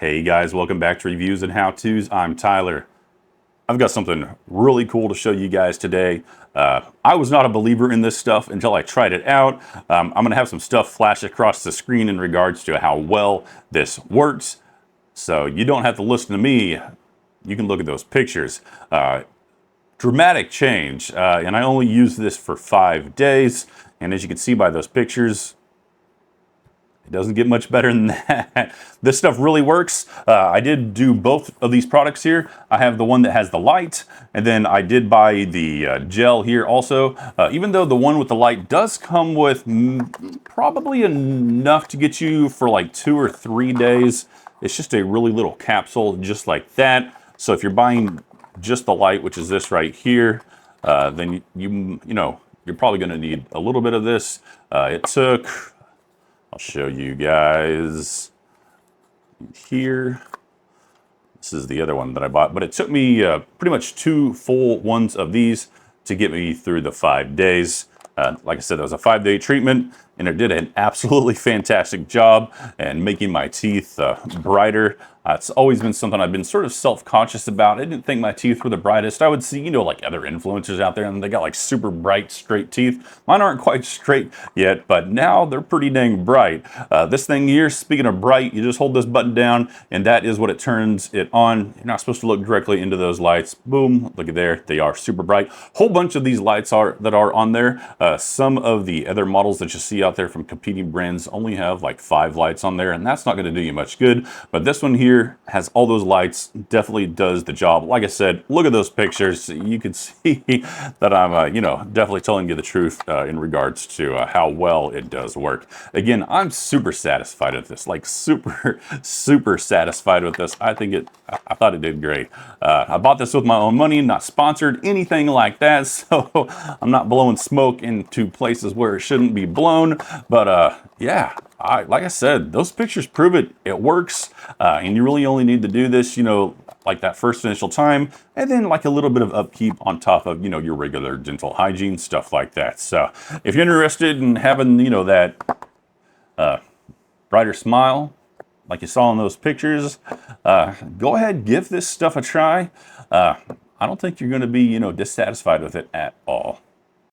Hey guys, welcome back to Reviews and How-Tos. I'm Tyler. I've got something really cool to show you guys today. I was not a believer in this stuff until I tried it out. I'm going to have some stuff flash across the screen in regards to how well this works. So you don't have to listen to me. You can look at those pictures. Dramatic change. And I only used this for 5 days. And as you can see by those pictures, it doesn't get much better than that. This stuff really works. I did do both of these products here. I have the one that has the light, and then I did buy the gel here also. Even though the one with the light does come with probably enough to get you for like 2 or 3 days. It's just a really little capsule, just like that. So if you're buying just the light, which is this right here, then you're probably going to need a little bit of this. I'll show you guys here. This is the other one that I bought, but it took me pretty much 2 full ones of these to get me through the 5 days. Like I said, that was a 5-day treatment, and it did an absolutely fantastic job in making my teeth brighter. It's always been something I've been sort of self-conscious about. I didn't think my teeth were the brightest. I would see, like other influencers out there, and they got like super bright, straight teeth. Mine aren't quite straight yet, but now they're pretty dang bright. This thing here, speaking of bright, you just hold this button down, and that is what it turns it on. You're not supposed to look directly into those lights. Boom, look at there. They are super bright. Whole bunch of these lights that are on there. Some of the other models that you see out there from competing brands only have like 5 lights on there, and that's not going to do you much good. But this one here has all those lights, definitely does the job. Like I said, look at those pictures. You can see that I'm, definitely telling you the truth in regards to how well it does work. Again, I'm super satisfied with this, like super satisfied with this. I thought it did great. I bought this with my own money, not sponsored, anything like that. So I'm not blowing smoke into places where it shouldn't be blown. But yeah. Like I said, those pictures prove it. It works, and you really only need to do this, like that first initial time, and then like a little bit of upkeep on top of, your regular dental hygiene, stuff like that. So if you're interested in having, that brighter smile, like you saw in those pictures, go ahead, give this stuff a try. I don't think you're going to be, dissatisfied with it at all.